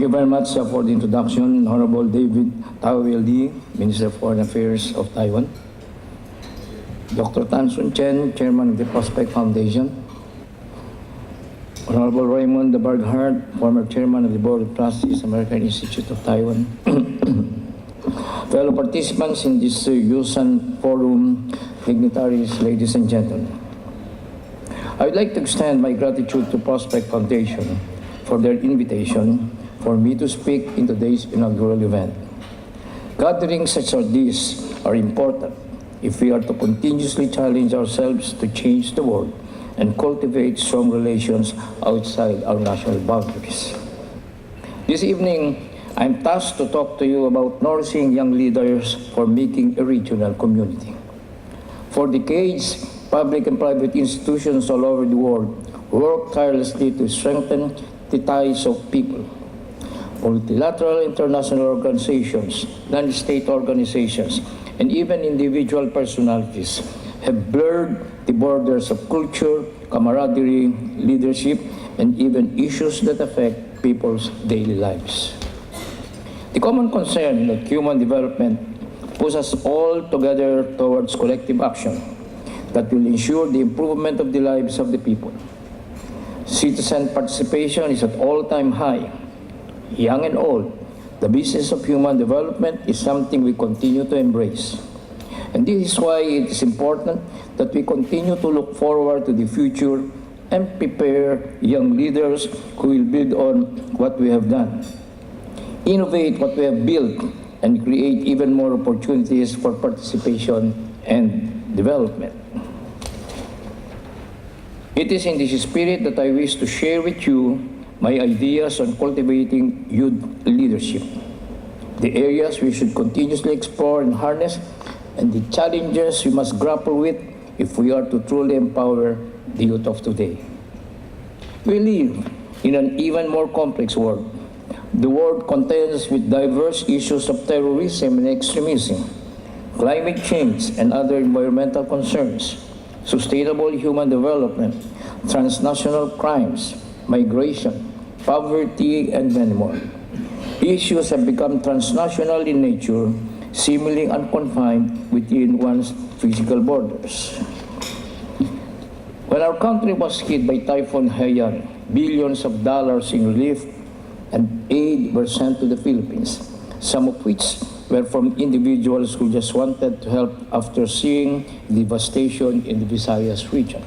you very much for the introduction, Honorable David Tao-Lee, Minister of Foreign Affairs of Taiwan. Dr. Tan Sun Chen, Chairman of the Prospect Foundation. Honorable Raymond de Barghart, former Chairman of the Board of Trustees, American Institute of Taiwan. Fellow participants in this Yushan Forum, dignitaries, ladies and gentlemen. I would like to extend my gratitude to Prospect Foundation for their invitation for me to speak in today's inaugural event. Gatherings such as these are important if we are to continuously challenge ourselves to change the world and cultivate strong relations outside our national boundaries. This evening, I'm tasked to talk to you about nourishing young leaders for making a regional community. For decades, public and private institutions all over the world work tirelessly to strengthen the ties of people. Multilateral international organizations, non-state organizations, and even individual personalities have blurred the borders of culture, camaraderie, leadership, and even issues that affect people's daily lives. The common concern that human development pushes us all together towards collective action that will ensure the improvement of the lives of the people. Citizen participation is at all-time high. Young and old, the business of human development is something we continue to embrace. And this is why it is important that we continue to look forward to the future and prepare young leaders who will build on what we have done, innovate what we have built, and create even more opportunities for participation and development. It is in this spirit that I wish to share with you my ideas on cultivating youth leadership, the areas we should continuously explore and harness, and the challenges we must grapple with if we are to truly empower the youth of today. We live in an even more complex world. The world contends with diverse issues of terrorism and extremism, climate change and other environmental concerns, sustainable human development, transnational crimes, migration, poverty, and many more. Issues have become transnational in nature, seemingly unconfined within one's physical borders. When our country was hit by Typhoon Haiyan, billions of dollars in relief and aid were sent to the Philippines, some of which were from individuals who just wanted to help after seeing devastation in the Visayas region.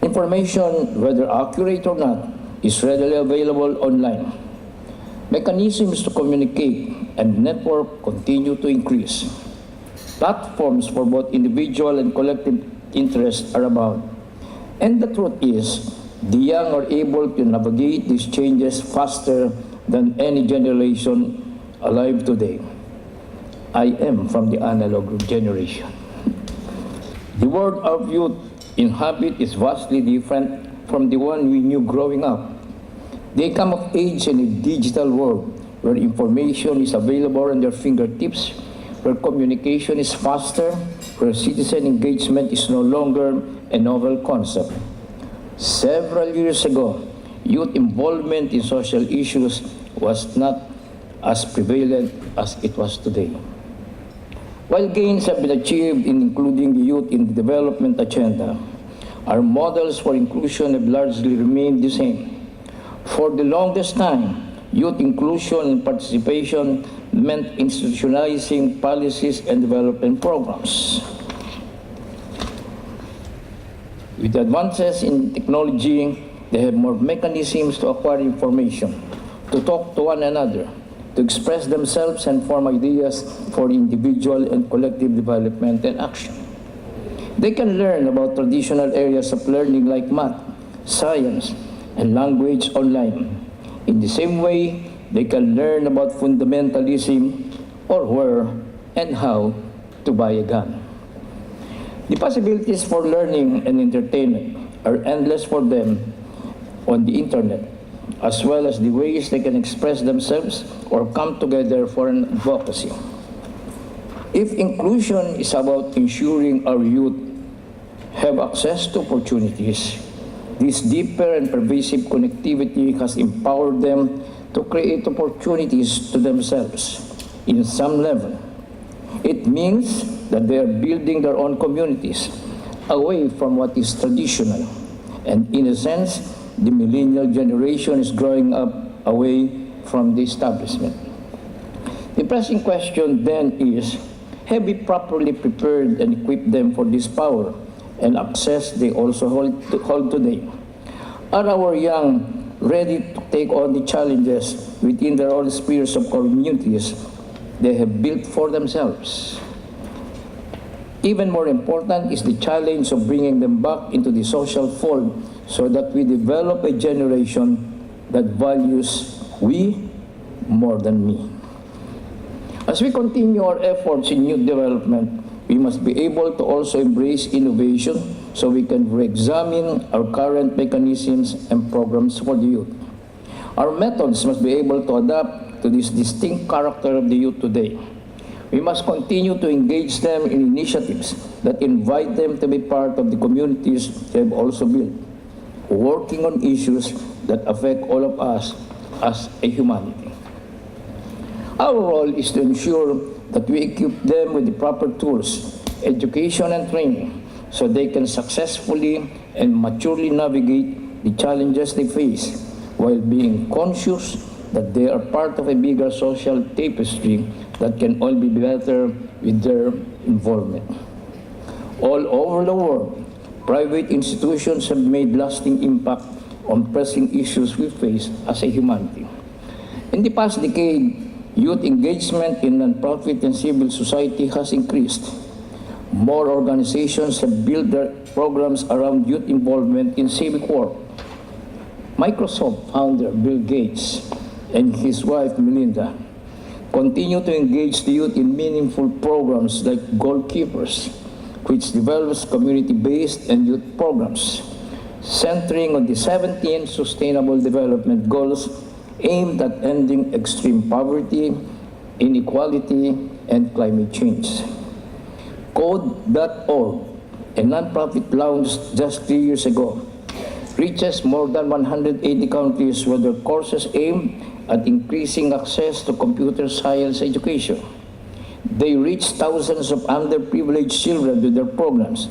Information, whether accurate or not, is readily available online. Mechanisms to communicate and network continue to increase. Platforms for both individual and collective interests are abound. And the truth is, the young are able to navigate these changes faster than any generation alive today. I am from the analog generation. The world of youth inhabit is vastly different from the one we knew growing up. They come of age in a digital world where information is available on their fingertips, where communication is faster, where citizen engagement is no longer a novel concept. Several years ago, youth involvement in social issues was not as prevalent as it was today. While gains have been achieved in including the youth in the development agenda, our models for inclusion have largely remained the same. For the longest time, youth inclusion and participation meant institutionalizing policies and development programs. With advances in technology, they have more mechanisms to acquire information, to talk to one another, to express themselves and form ideas for individual and collective development and action. They can learn about traditional areas of learning like math, science, and language online. In the same way, they can learn about fundamentalism or where and how to buy a gun. The possibilities for learning and entertainment are endless for them on the internet, as well as the ways they can express themselves or come together for an advocacy. If inclusion is about ensuring our youth have access to opportunities, this deeper and pervasive connectivity has empowered them to create opportunities to themselves in some level. It means that they are building their own communities away from what is traditional. And in a sense, the millennial generation is growing up away from the establishment. The pressing question then is, have we properly prepared and equipped them for this power and access they also hold today? Are our young ready to take on the challenges within their own spheres of communities they have built for themselves? Even more important is the challenge of bringing them back into the social fold so that we develop a generation that values we more than me. As we continue our efforts in youth development, we must be able to also embrace innovation so we can re-examine our current mechanisms and programs for the youth. Our methods must be able to adapt to this distinct character of the youth today. We must continue to engage them in initiatives that invite them to be part of the communities they have also built, working on issues that affect all of us as a humanity. Our role is to ensure that we equip them with the proper tools, education and training, so they can successfully and maturely navigate the challenges they face while being conscious that they are part of a bigger social tapestry that can only be better with their involvement. All over the world, private institutions have made lasting impact on pressing issues we face as a humanity. In the past decade, youth engagement in nonprofit and civil society has increased. More organizations have built their programs around youth involvement in civic work. Microsoft founder Bill Gates and his wife Melinda continue to engage the youth in meaningful programs like Goalkeepers, which develops community-based and youth programs, centering on the 17 Sustainable Development Goals aimed at ending extreme poverty, inequality, and climate change. Code.org, a nonprofit launched just 3 years ago, reaches more than 180 countries with their courses aimed at increasing access to computer science education. They reach thousands of underprivileged children with their programs,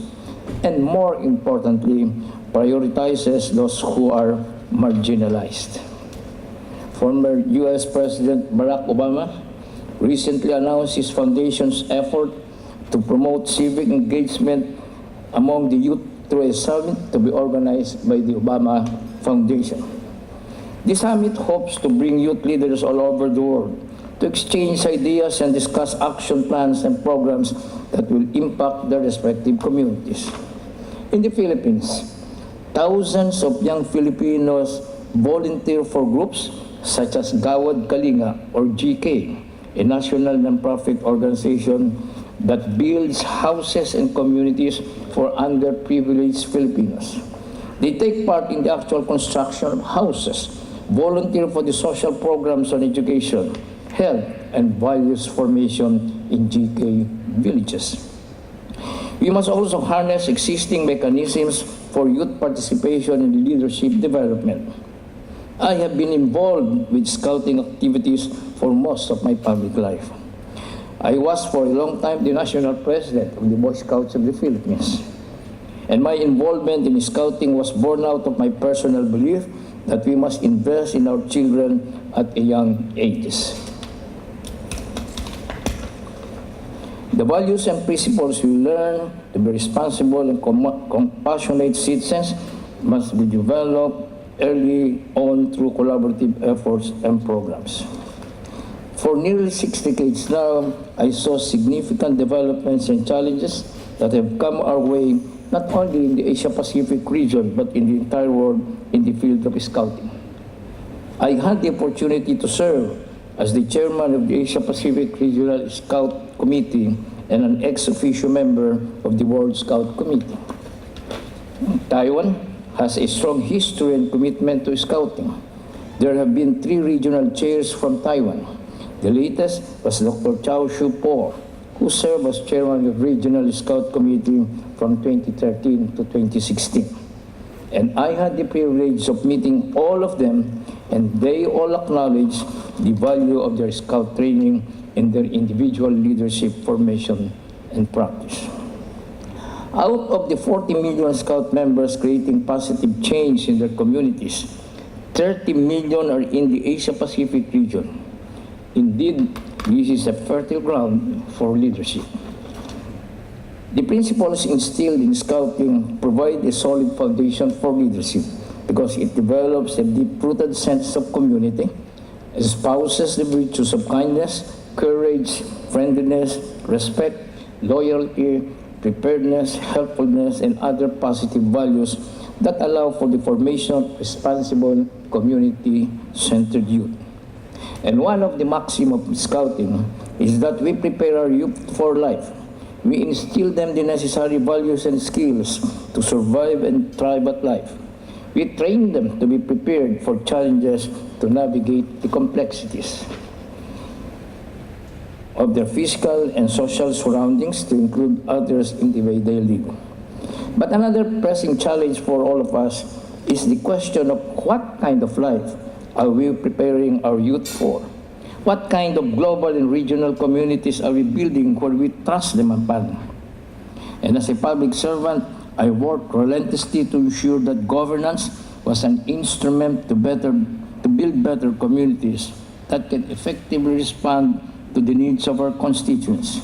and more importantly, prioritizes those who are marginalized. Former U.S. President Barack Obama recently announced his foundation's effort to promote civic engagement among the youth through a summit to be organized by the Obama Foundation. The summit hopes to bring youth leaders all over the world to exchange ideas and discuss action plans and programs that will impact their respective communities. In the Philippines, thousands of young Filipinos volunteer for groups such as Gawad Kalinga or GK, a national nonprofit organization that builds houses and communities for underprivileged Filipinos. They take part in the actual construction of houses, volunteer for the social programs on education, health, and values formation in GK villages. We must also harness existing mechanisms for youth participation in leadership development. I have been involved with scouting activities for most of my public life. I was for a long time the national president of the Boy Scouts of the Philippines. And my involvement in scouting was born out of my personal belief that we must invest in our children at a young ages. The values and principles we learn to be responsible and compassionate citizens must be developed early on through collaborative efforts and programs. For nearly 6 decades now, I saw significant developments and challenges that have come our way not only in the Asia-Pacific region, but in the entire world in the field of scouting. I had the opportunity to serve as the chairman of the Asia-Pacific Regional Scout Committee and an ex-officio member of the World Scout Committee. Taiwan has a strong history and commitment to scouting. There have been 3 regional chairs from Taiwan. The latest was Dr. Chow Shu Po, who served as chairman of the Regional Scout Committee from 2013 to 2016. and I had the privilege of meeting all of them, and they all acknowledged the value of their Scout training in their individual leadership formation and practice. Out of the 40 million Scout members creating positive change in their communities, 30 million are in the Asia-Pacific region. Indeed, this is a fertile ground for leadership. The principles instilled in Scouting provide a solid foundation for leadership because it develops a deep-rooted sense of community, espouses the virtues of kindness, courage, friendliness, respect, loyalty, preparedness, helpfulness, and other positive values that allow for the formation of responsible, community-centered youth. And one of the maxims of Scouting is that we prepare our youth for life. We instill them the necessary values and skills to survive and thrive at life. We train them to be prepared for challenges, to navigate the complexities of their physical and social surroundings, to include others in the way they live. But another pressing challenge for all of us is the question of what kind of life are we preparing our youth for? What kind of global and regional communities are we building where we trust them upon? And as a public servant, I work relentlessly to ensure that governance was an instrument to build better communities that can effectively respond to the needs of our constituents.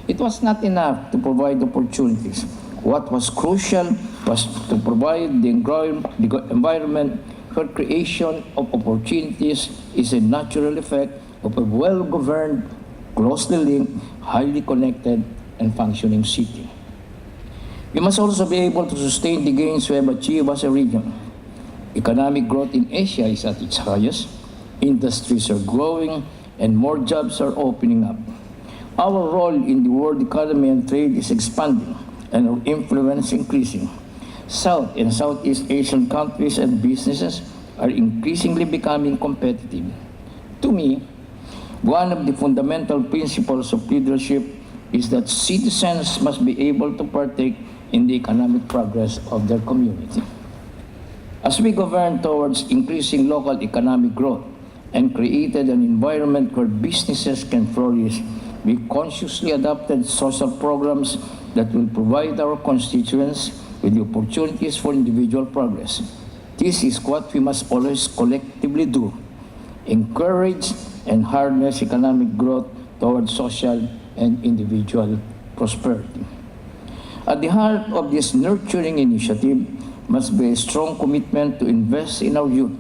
It was not enough to provide opportunities. What was crucial was to provide the environment where creation of opportunities is a natural effect of a well-governed, closely linked, highly connected, and functioning city. We must also be able to sustain the gains we have achieved as a region. Economic growth in Asia is at its highest, industries are growing, and more jobs are opening up. Our role in the world economy and trade is expanding, and our influence increasing. South and Southeast Asian countries and businesses are increasingly becoming competitive. To me, one of the fundamental principles of leadership is that citizens must be able to partake in the economic progress of their community. As we govern towards increasing local economic growth and created an environment where businesses can flourish, we consciously adopted social programs that will provide our constituents with the opportunities for individual progress. This is what we must always collectively do: encourage and harness economic growth towards social and individual prosperity. At the heart of this nurturing initiative must be a strong commitment to invest in our youth.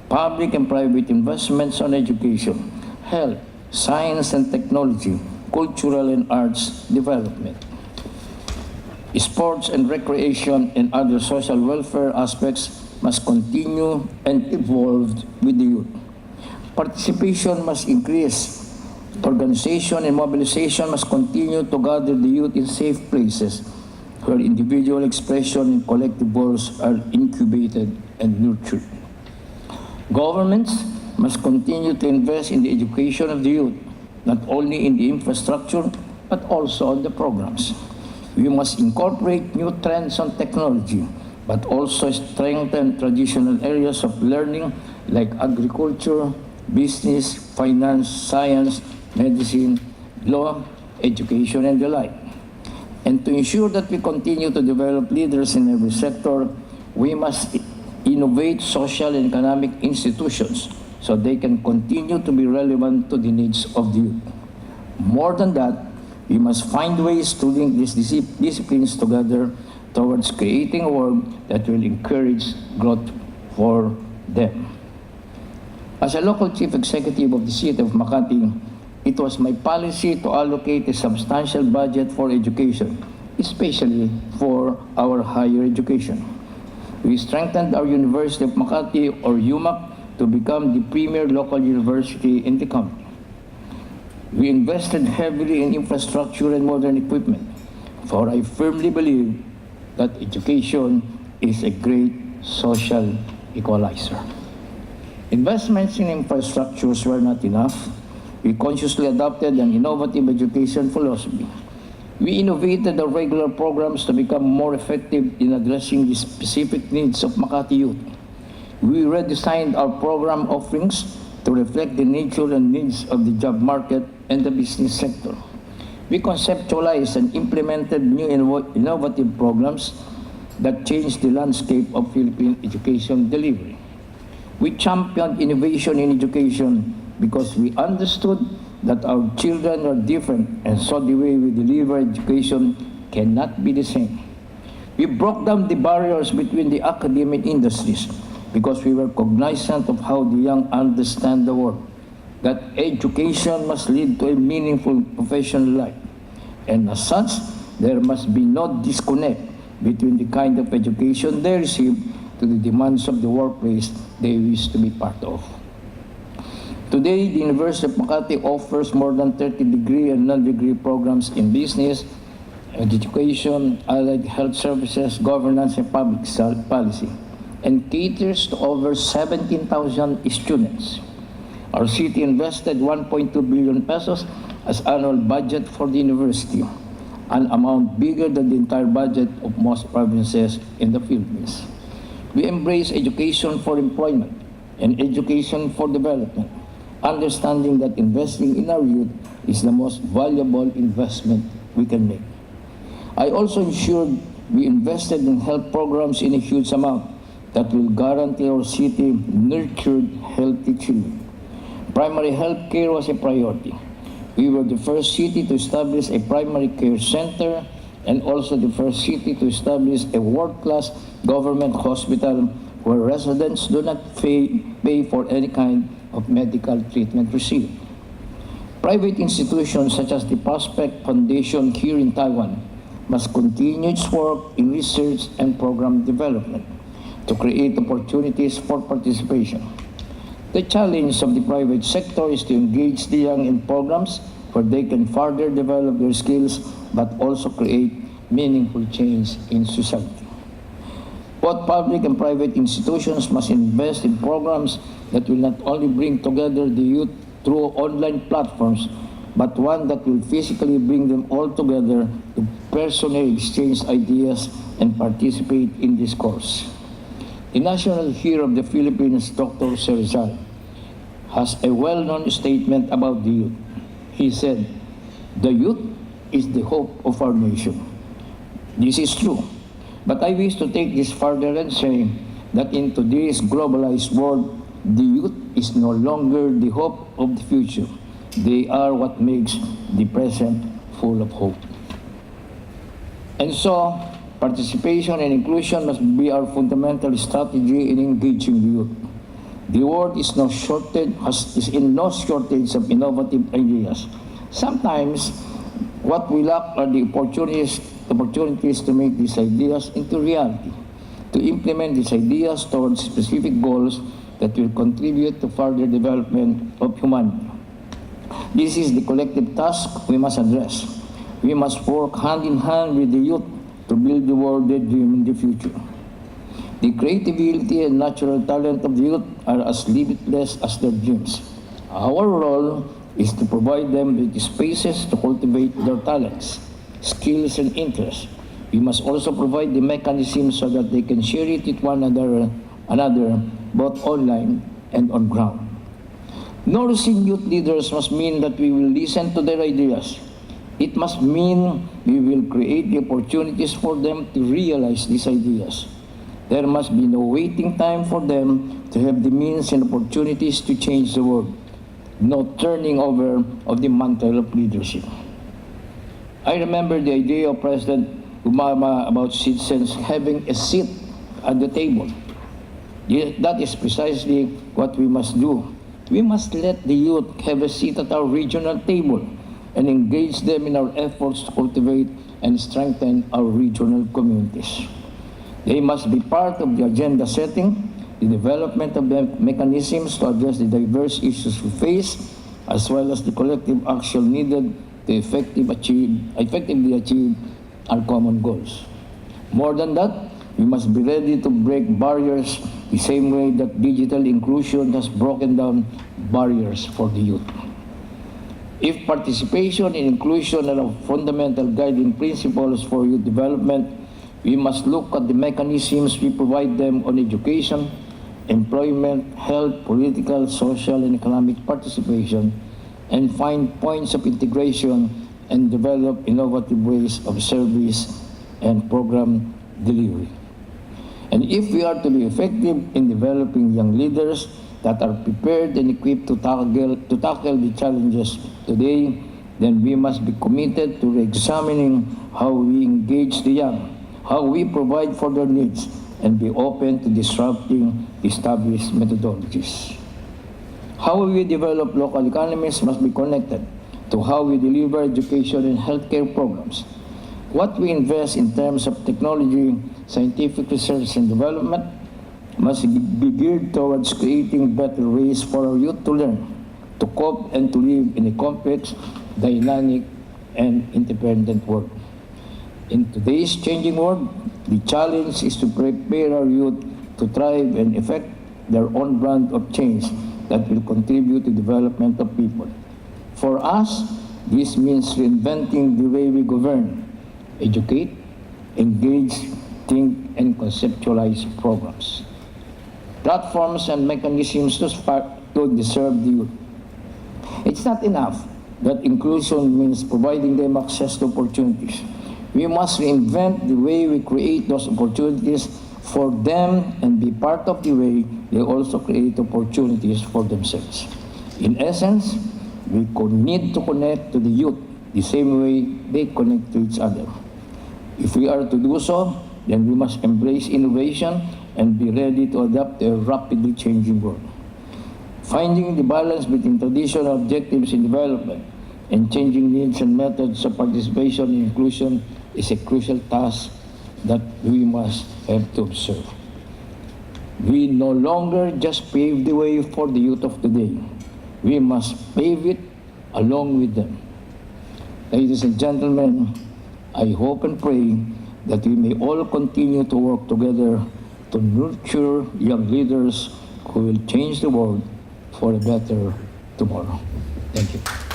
Public and private investments on education, health, science and technology, cultural and arts development, sports and recreation, and other social welfare aspects must continue and evolve with the youth. Participation must increase. Organization and mobilization must continue to gather the youth in safe places where individual expression and collective goals are incubated and nurtured. Governments must continue to invest in the education of the youth, not only in the infrastructure, but also on the programs. We must incorporate new trends on technology, but also strengthen traditional areas of learning like agriculture, business, finance, science, medicine, law, education, and the like. And to ensure that we continue to develop leaders in every sector, we must innovate social and economic institutions so they can continue to be relevant to the needs of the youth. More than that, we must find ways to link these disciplines together towards creating a world that will encourage growth for them. As a local chief executive of the city of Makati, it was my policy to allocate a substantial budget for education, especially for our higher education. We strengthened our University of Makati, or UMAC, to become the premier local university in the country. We invested heavily in infrastructure and modern equipment, for I firmly believe that education is a great social equalizer. Investments in infrastructures were not enough. We consciously adopted an innovative education philosophy. We innovated our regular programs to become more effective in addressing the specific needs of Makati youth. We redesigned our program offerings to reflect the nature and needs of the job market and the business sector. We conceptualized and implemented new innovative programs that changed the landscape of Philippine education delivery. We championed innovation in education because we understood that our children are different, and so the way we deliver education cannot be the same. We broke down the barriers between the academic industries because we were cognizant of how the young understand the world, that education must lead to a meaningful professional life, and as such, there must be no disconnect between the kind of education they receive to the demands of the workplace they wish to be part of. Today, the University of Makati offers more than 30 degree and non-degree programs in business, education, allied health services, governance, and public policy, and caters to over 17,000 students. Our city invested 1.2 billion pesos as annual budget for the university, an amount bigger than the entire budget of most provinces in the Philippines. We embrace education for employment and education for development, understanding that investing in our youth is the most valuable investment we can make. I also ensured we invested in health programs in a huge amount that will guarantee our city nurtured healthy children. Primary health care was a priority. We were the first city to establish a primary care center and also the first city to establish a world-class government hospital where residents do not pay for any kind of medical treatment received. Private institutions such as the Prospect Foundation here in Taiwan must continue its work in research and program development to create opportunities for participation. The challenge of the private sector is to engage the young in programs where they can further develop their skills but also create meaningful change in society. Both public and private institutions must invest in programs that will not only bring together the youth through online platforms, but one that will physically bring them all together to personally exchange ideas and participate in discourse. The national hero of the Philippines, Dr. Rizal, has a well-known statement about the youth. He said, "The youth is the hope of our nation." This is true, but I wish to take this further and say that in today's globalized world, the youth is no longer the hope of the future. They are what makes the present full of hope. And so, participation and inclusion must be our fundamental strategy in engaging the youth. The world is in no shortage of innovative ideas. Sometimes, what we lack are the opportunities to make these ideas into reality, to implement these ideas towards specific goals that will contribute to further development of humanity. This is the collective task we must address. We must work hand in hand with the youth to build the world they dream in the future. The creativity and natural talent of the youth are as limitless as their dreams. Our role is to provide them with the spaces to cultivate their talents, skills, and interests. We must also provide the mechanisms so that they can share it with one another, both online and on ground. Nourishing youth leaders must mean that we will listen to their ideas. It must mean we will create the opportunities for them to realize these ideas. There must be no waiting time for them to have the means and opportunities to change the world. No turning over of the mantle of leadership. I remember the idea of President Obama about citizens having a seat at the table. That is precisely what we must do. We must let the youth have a seat at our regional table and engage them in our efforts to cultivate and strengthen our regional communities. They must be part of the agenda setting, the development of the mechanisms to address the diverse issues we face, as well as the collective action needed to effectively achieve our common goals. More than that, we must be ready to break barriers the same way that digital inclusion has broken down barriers for the youth. If participation and inclusion are fundamental guiding principles for youth development, we must look at the mechanisms we provide them on education, employment, health, political, social, and economic participation, and find points of integration and develop innovative ways of service and program delivery. And if we are to be effective in developing young leaders that are prepared and equipped to tackle the challenges today, then we must be committed to re-examining how we engage the young, how we provide for their needs, and be open to disrupting established methodologies. How we develop local economies must be connected to how we deliver education and healthcare programs. What we invest in terms of technology, scientific research, and development must be geared towards creating better ways for our youth to learn, to cope, and to live in a complex, dynamic, and independent world. In today's changing world, the challenge is to prepare our youth to thrive and effect their own brand of change that will contribute to the development of people. For us, this means reinventing the way we govern, educate, engage, think, and conceptualize programs, platforms, and mechanisms to serve the youth. It's not enough that inclusion means providing them access to opportunities. We must reinvent the way we create those opportunities for them and be part of the way they also create opportunities for themselves. In essence, we need to connect to the youth the same way they connect to each other. If we are to do so, then we must embrace innovation and be ready to adapt to a rapidly changing world. Finding the balance between traditional objectives in development and changing needs and methods of participation and inclusion is a crucial task that we must have to observe. We no longer just pave the way for the youth of today. We must pave it along with them. Ladies and gentlemen, I hope and pray that we may all continue to work together to nurture young leaders who will change the world for a better tomorrow. Thank you.